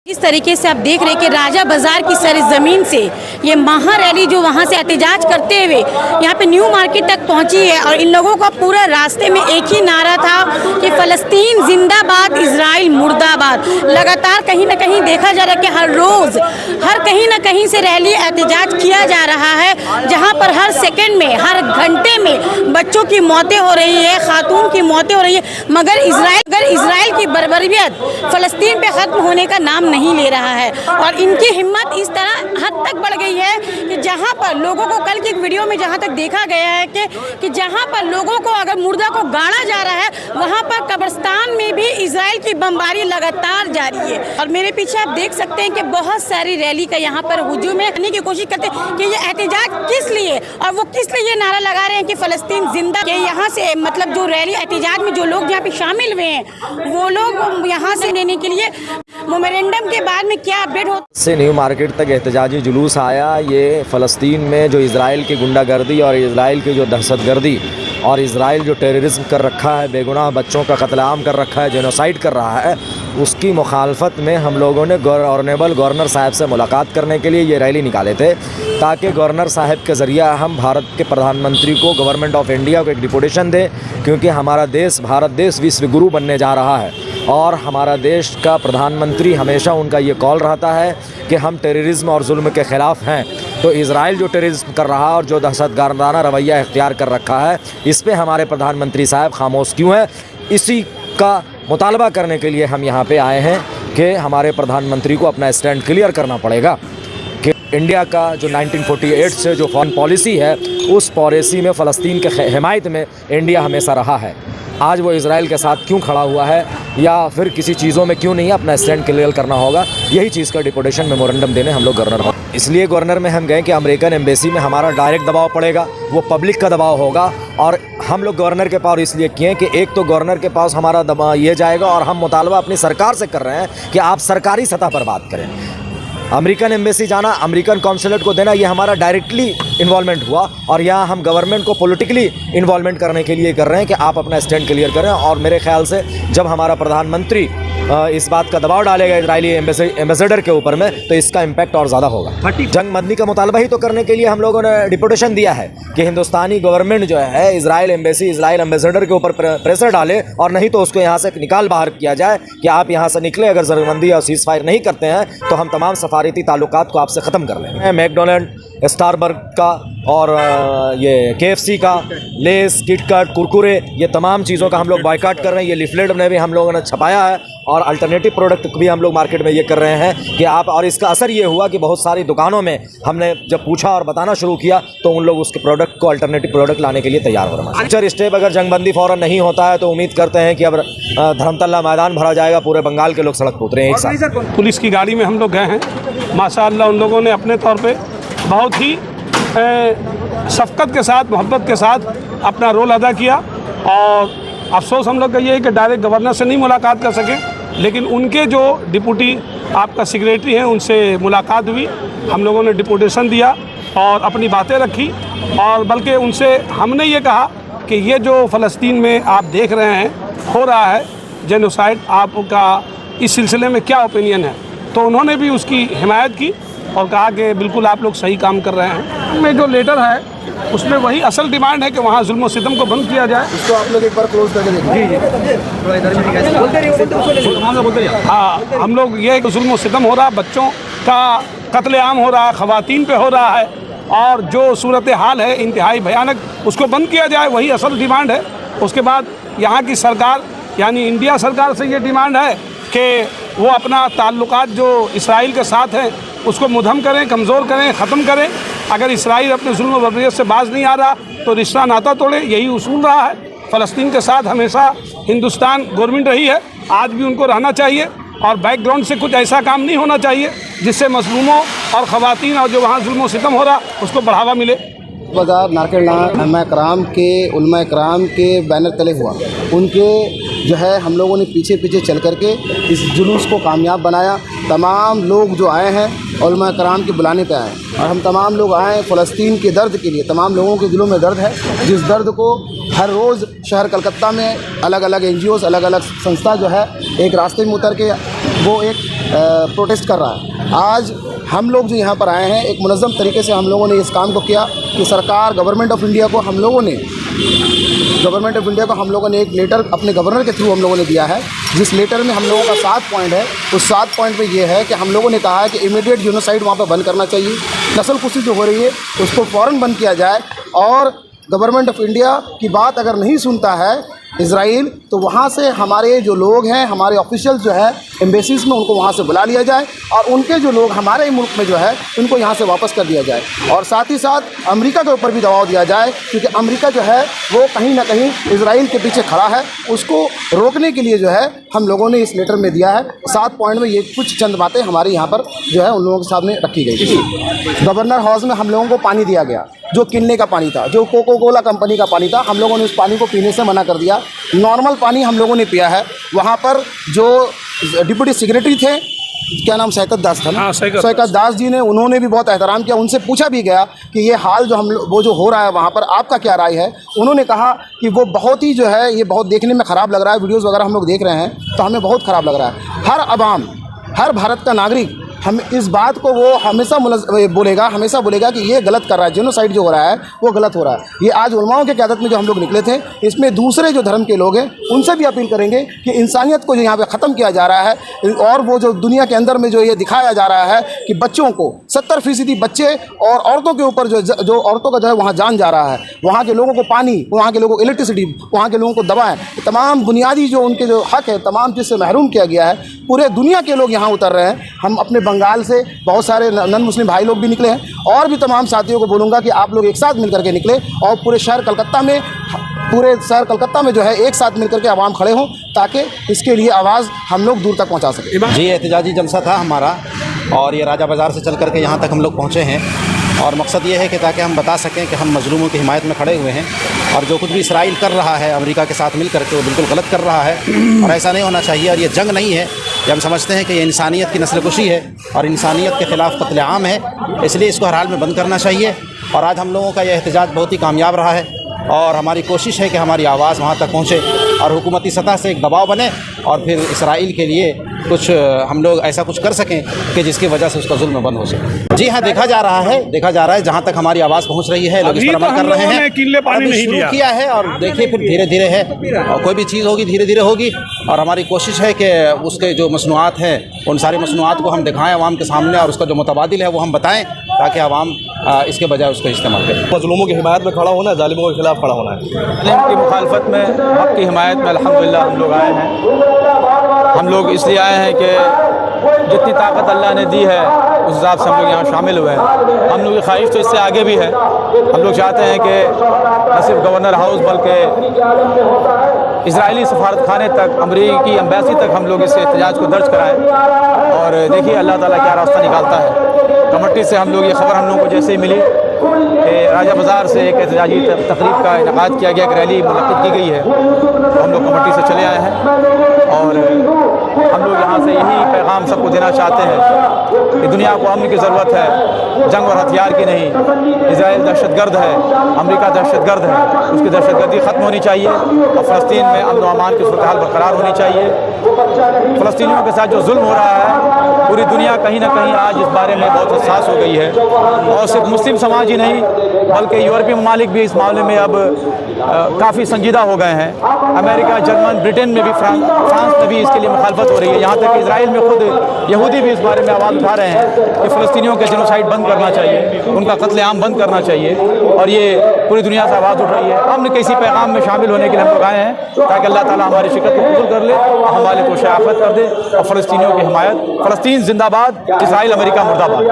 इस तरीके से आप देख रहे हैं कि राजा बाजार की सरजमीन से ये महा रैली जो वहाँ से एहतजाज करते हुए यहाँ पे न्यू मार्केट तक पहुँची है और इन लोगों का पूरा रास्ते में एक ही नारा था कि फ़लस्तीन जिंदाबाद, इजराइल मुर्दाबाद। लगातार कहीं ना कहीं देखा जा रहा है कि हर रोज़ कहीं ना कहीं से रैली एहतजाज किया जा रहा है, जहाँ पर हर सेकेंड में, हर घंटे में बच्चों की मौतें हो रही है, खातून की मौतें हो रही है, मगर इजराइल की बर्बरियत फ़लस्तीन पे ख़त्म होने का नाम नहीं ले रहा है। और इनकी हिम्मत इस तरह हद तक बढ़ गई है कि जहां पर लोगों को, कल की एक वीडियो में जहां तक देखा गया है कि जहां पर लोगों को अगर मुर्दा को गाड़ा जा रहा है, वहां पर कब्रिस्तान में भी इजराइल की बमबारी लगातार जारी है। और मेरे पीछे आप देख सकते हैं कि बहुत सारी रैली का यहाँ पर हुजूम करने की कोशिश करते हैं कि ये एहतजाज किस लिए, और वो किस लिए ये नारा लगा रहे हैं कि फ़लस्तीन जिंदा। कि यहाँ से मतलब जो रैली एहतजाज में जो लोग यहाँ पे शामिल हुए हैं, वो लोग यहाँ से लेने के लिए मेमोरेंडम के बाद में क्या अपडेट हो से न्यू मार्केट तक एहतजाजी जुलूस आया। ये फ़लस्तीन में जो इज़राइल की गुंडागर्दी और इज़राइल की जो दहशतगर्दी और इज़राइल जो टेररिज्म कर रखा है, बेगुनाह बच्चों का कत्लेआम कर रखा है, जेनोसाइड कर रहा है, उसकी मुखालफत में हम लोगों ने ऑनरेबल गवर्नर साहब से मुलाकात करने के लिए ये रैली निकाले थे, ताकि गवर्नर साहब के ज़रिया हम भारत के प्रधानमंत्री को, गवर्नमेंट ऑफ इंडिया को एक डिपुटेशन दें, क्योंकि हमारा देश, भारत देश विश्व गुरु बनने जा रहा है। और हमारा देश का प्रधानमंत्री हमेशा उनका ये कॉल रहता है कि हम टेररिज्म और जुल्म के ख़िलाफ़ हैं। तो इज़राइल जो टेररिज्म कर रहा है और जो दहशतगर्दाना रवैया इख्तियार कर रखा है, इस पे हमारे प्रधानमंत्री साहब खामोश क्यों हैं, इसी का मुतालबा करने के लिए हम यहाँ पे आए हैं कि हमारे प्रधानमंत्री को अपना स्टैंड क्लियर करना पड़ेगा कि इंडिया का जो 1948 से जो फॉरेन पॉलिसी है, उस पॉलिसी में फ़लस्तीन के हिमायत में इंडिया हमेशा रहा है। आज वो इज़राइल के साथ क्यों खड़ा हुआ है या फिर किसी चीज़ों में क्यों नहीं है, अपना स्टैंड क्लियर करना होगा। यही चीज़ का डिपुटेशन मेमोरेंडम देने हम लोग गवर्नर हो। इसलिए गवर्नर में हम गए कि अमेरिकन एम्बेसी में हमारा डायरेक्ट दबाव पड़ेगा, वो पब्लिक का दबाव होगा। और हम लोग गवर्नर के पास इसलिए किए कि एक तो गवर्नर के पास हमारा दबाव ये जाएगा, और हम मुतालबा अपनी सरकार से कर रहे हैं कि आप सरकारी सतह पर बात करें। अमेरिकन एम्बेसी जाना, अमेरिकन कॉन्सुलेट को देना, ये हमारा डायरेक्टली इन्वॉल्वमेंट हुआ। और यहाँ हम गवर्नमेंट को पॉलिटिकली इन्वॉल्वमेंट करने के लिए कर रहे हैं कि आप अपना स्टैंड क्लियर करें। और मेरे ख्याल से जब हमारा प्रधानमंत्री इस बात का दबाव डालेगा इजरायली एम्बेसडर के ऊपर में, तो इसका इम्पैक्ट और ज़्यादा होगा। जंग बंदी का मुतालबा ही तो करने के लिए हम लोगों ने डिपुटेशन दिया है कि हिंदुस्तानी गवर्नमेंट जो है इजराइल एम्बेसी, इजराइल एम्बेसडर के ऊपर प्रेशर डाले, और नहीं तो उसको यहाँ से निकाल बाहर किया जाए कि आप यहाँ से निकले। अगर जंगबंदी और सीज़ फायर नहीं करते हैं तो हम तमाम सफारती ताल्लुकात को आपसे ख़त्म कर लेंगे। मैकडोनल्ड, स्टारबर्ग का और ये KFC का, लेस, किटकैट, कुरकुरे, ये तमाम चीज़ों का हम लोग बायकॉट कर रहे हैं। ये लिफलेट में भी हम लोगों ने छपाया है, और अल्टरनेटिव प्रोडक्ट भी हम लोग मार्केट में ये कर रहे हैं कि आप। और इसका असर ये हुआ कि बहुत सारी दुकानों में हमने जब पूछा और बताना शुरू किया, तो उन लोग उसके प्रोडक्ट को, अल्टरनेटिव प्रोडक्ट लाने के लिए तैयार हो रहे हैं। फ्यूचर स्टेप अगर जंगबंदी फ़ौरन नहीं होता है तो उम्मीद करते हैं कि अब धर्मतल्ला मैदान भरा जाएगा, पूरे बंगाल के लोग सड़क पर उतरे हैं एक साथ। पुलिस की गाड़ी में हम लोग गए हैं, माशाअल्लाह उन लोगों ने अपने तौर पर बहुत ही शफ़क़त के साथ, मोहब्बत के साथ अपना रोल अदा किया। और अफसोस हम लोग का ये है कि डायरेक्ट गवर्नर से नहीं मुलाकात कर सके, लेकिन उनके जो डिप्टी आपका सेक्रेटरी हैं, उनसे मुलाकात हुई। हम लोगों ने डिपुटेशन दिया और अपनी बातें रखी, और बल्कि उनसे हमने ये कहा कि ये जो फ़लस्तीन में आप देख रहे हैं हो रहा है जेनोसाइड, आपका इस सिलसिले में क्या ओपिनियन है। तो उन्होंने भी उसकी हिमायत की और कहा कि बिल्कुल आप लोग सही काम कर रहे हैं। में जो लेटर है उसमें वही असल डिमांड है कि वहाँ जुल्म और सितम को बंद किया जाए। इसको आप लोग एक बार क्लोज करके देखिए। हाँ, हम लोग ये जुल्म और सितम हो रहा है, बच्चों का कत्लेआम हो रहा है, ख़वातीन पे हो रहा है, और जो सूरत हाल है इंतहाई भयानक, उसको बंद किया जाए, वही असल डिमांड है। उसके बाद यहाँ की सरकार यानी इंडिया सरकार से ये डिमांड है कि वो अपना ताल्लुकात जो इसराइल के साथ हैं उसको मुधम करें, कमज़ोर करें, ख़त्म करें। अगर इसराइल अपने जुल्म और बर्बरियत से बाज नहीं आ रहा तो रिश्ता नाता तोड़े, यही उसूल रहा है। फ़लस्तीन के साथ हमेशा हिंदुस्तान गवर्नमेंट रही है, आज भी उनको रहना चाहिए। और बैकग्राउंड से कुछ ऐसा काम नहीं होना चाहिए जिससे मज़लूमों और ख़वातीन और जो वहाँ जुल्म और सितम हो रहा उसको बढ़ावा मिले। बाजार नारकेल उलमा कराम के बैनर तले हुआ, उनके जो है हम लोगों ने पीछे पीछे चल करके इस जुलूस को कामयाब बनाया। तमाम लोग जो आए हैं उलमा कराम के बुलाने पे आए, और हम तमाम लोग आए हैं फ़लस्तीन के दर्द के लिए। तमाम लोगों के दिलों में दर्द है, जिस दर्द को हर रोज़ शहर कलकत्ता में अलग अलग NGOs, अलग अलग संस्था जो है एक रास्ते में उतर के वो एक प्रोटेस्ट कर रहा है। आज हम लोग जो यहाँ पर आए हैं, एक मुनज़्ज़म तरीके से हम लोगों ने इस काम को किया कि सरकार गवर्नमेंट ऑफ इंडिया को हम लोगों ने एक लेटर अपने गवर्नर के थ्रू हम लोगों ने दिया है, जिस लेटर में हम लोगों का 7 पॉइंट है। उस 7 पॉइंट पे ये है कि हम लोगों ने कहा है कि इमीडिएट जेनोसाइड वहाँ पर बंद करना चाहिए, नस्लकुशी जो हो रही है उसको फ़ौरन बंद किया जाए, और गवर्नमेंट ऑफ इंडिया की बात अगर नहीं सुनता है इज़राइल, तो वहाँ से हमारे जो लोग हैं, हमारे ऑफिशियल जो है एम्बेसीज़ में, उनको वहाँ से बुला लिया जाए और उनके जो लोग हमारे मुल्क में जो है उनको यहाँ से वापस कर दिया जाए। और साथ ही साथ अमेरिका के ऊपर भी दबाव दिया जाए, क्योंकि अमेरिका जो है वो कहीं ना कहीं इज़राइल के पीछे खड़ा है। उसको रोकने के लिए जो है हम लोगों ने इस लेटर में दिया है। 7 पॉइंट में ये कुछ चंद बातें हमारे यहाँ पर जो है उन लोगों के सामने रखी गई थी। गवर्नर हाउस में हम लोगों को पानी दिया गया, जो किनले का पानी था, जो कोको कोला कंपनी का पानी था, हम लोगों ने उस पानी को पीने से मना कर दिया। नॉर्मल पानी हम लोगों ने पिया है। वहाँ पर जो डिप्टी सेक्रेटरी थे, क्या नाम, शैकत दास था ना, शैकत दास जी ने, उन्होंने भी बहुत एहतराम किया। उनसे पूछा भी गया कि ये हाल जो वो जो हो रहा है वहाँ पर, आपका क्या राय है। उन्होंने कहा कि वो बहुत ही जो है, ये बहुत देखने में ख़राब लग रहा है, वीडियोज़ वगैरह हम लोग देख रहे हैं तो हमें बहुत ख़राब लग रहा है। हर अवाम, हर भारत का नागरिक हम इस बात को वो हमेशा बोलेगा कि ये गलत कर रहा है, जेनोसाइड जो हो रहा है वो गलत हो रहा है। ये आज उलमाओं के क़यादत में जो हम लोग निकले थे, इसमें दूसरे जो धर्म के लोग हैं उनसे भी अपील करेंगे कि इंसानियत को जो यहाँ पे ख़त्म किया जा रहा है, और वो जो दुनिया के अंदर में जो ये दिखाया जा रहा है कि बच्चों को 70% बच्चे और औरतों के ऊपर जो औरतों का जो है वहाँ जान जा रहा है, वहाँ के लोगों को पानी, वहाँ के लोगों को इलेक्ट्रिसिटी, वहाँ के लोगों को दवाएँ, तमाम बुनियादी जो उनके जो हक़ है, तमाम चीज़ से महरूम किया गया है। पूरे दुनिया के लोग यहाँ उतर रहे हैं। हम अपने बंगाल से बहुत सारे नॉन मुस्लिम भाई लोग भी निकले हैं, और भी तमाम साथियों को बोलूँगा कि आप लोग एक साथ मिल करके निकले और पूरे शहर कलकत्ता में जो है एक साथ मिल करके आवाम खड़े हों, ताकि इसके लिए आवाज़ हम लोग दूर तक पहुँचा सकें। जी, एहतजाजी जलसा था हमारा, और ये राजा बाज़ार से चल करके यहाँ तक हम लोग पहुँचे हैं, और मकसद ये है कि ताकि हम बता सकें कि हम मजलूमों की हिमायत में खड़े हुए हैं, और जो कुछ भी इसराइल कर रहा है अमेरिका के साथ मिल करके वो बिल्कुल गलत कर रहा है, और ऐसा नहीं होना चाहिए। और ये जंग नहीं है, ये हम समझते हैं कि ये इंसानियत की नस्लकुशी है और इंसानियत के ख़िलाफ़ कत्लेआम है, इसलिए इसको हर हाल में बंद करना चाहिए। और आज हम लोगों का यह एहतजाज बहुत ही कामयाब रहा है, और हमारी कोशिश है कि हमारी आवाज़ वहाँ तक पहुँचे और हुकूमती सतह से एक दबाव बने, और फिर इसराइल के लिए कुछ हम लोग ऐसा कुछ कर सकें कि जिसकी वजह से उसका जुल्म बंद हो सके। जी हाँ, देखा जा रहा है जहाँ तक हमारी आवाज़ पहुँच रही है, लोग इस पर अमल कर रहे हैं। अभी शुरू किया है, और देखिए फिर धीरे धीरे है, और कोई भी चीज़ होगी धीरे धीरे होगी। और हमारी कोशिश है कि उसके जो मसनूआत हैं उन सारी मसनूआत को हम दिखाएँ आवाम के सामने, और उसका जो मुतबादिल है वो हम बताएँ, ताकि आवाम इसके बजाय उसका इस्तेमाल करें। मज़लूमों की हिमायत में खड़ा होना है, ज़ालिमों के खिलाफ खड़ा होना है। इल्म की मुखालफत में, हक़ की हिमायत में अल्हम्दुलिल्लाह हम लोग आए हैं। हम लोग इसलिए आए हैं कि जितनी ताकत अल्लाह ने दी है उस हिसाब से हम लोग यहाँ शामिल हुए हैं। हम लोग की ख्वाहिश तो इससे आगे भी है। हम लोग चाहते हैं कि न सिर्फ गवर्नर हाउस बल्कि इजरायली सफारत खाने तक, अमरीकी एम्बेसी तक हम लोग इस एहतजाज को दर्ज कराएँ। और देखिए अल्लाह ताला क्या रास्ता निकालता है। कमेटी से हम लोग ये खबर हम लोगों को जैसे ही मिली कि राजा बाज़ार से एक एहतजाजी तकरीब का इनेकाद किया गया, एक रैली मुनक़्क़िद की गई है, तो हम लोग कमेटी से चले आए हैं। और हम लोग यहाँ से यही पैगाम सबको देना चाहते हैं कि दुनिया को अमन की ज़रूरत है, जंग और हथियार की नहीं। इजराइल दहशतगर्द है, अमेरिका दहशतगर्द है, उसकी दहशतगर्दी ख़त्म होनी चाहिए, और फ़लस्तीन में अमन व अमान की सूरत हाल बरकरार होनी चाहिए। फ़लस्तीनियों के साथ जो जुल्म हो रहा है, पूरी दुनिया कहीं ना कहीं आज इस बारे में बहुत हसास हो गई है, और सिर्फ मुस्लिम समाज ही नहीं बल्कि यूरोपीय ममालिक भी इस मामले में अब काफ़ी संजीदा हो गए हैं। अमेरिका, जर्मन, ब्रिटेन में भी, फ्रांस में भी इसके लिए मुखालफत हो रही है। यहाँ तक कि इसराइल में खुद यहूदी भी इस बारे में आवाज़ उठा रहे हैं कि फ़लस्तीनियों के जेनोसाइड बंद करना चाहिए, उनका कत्लेआम बंद करना चाहिए, और ये पूरी दुनिया से आवाज़ उठ रही है। अमन के इसी पैगाम में शामिल होने के लिए हम लोग आए हैं, ताकि अल्लाह ताला हमारी शिकत को कबूल कर ले, हमारे को शयाफत कर दे, और फ़लस्तीनियों की हिमायत। फ़लस्तीन जिंदाबाद, इसराइल अमेरिका मुर्दाबाद।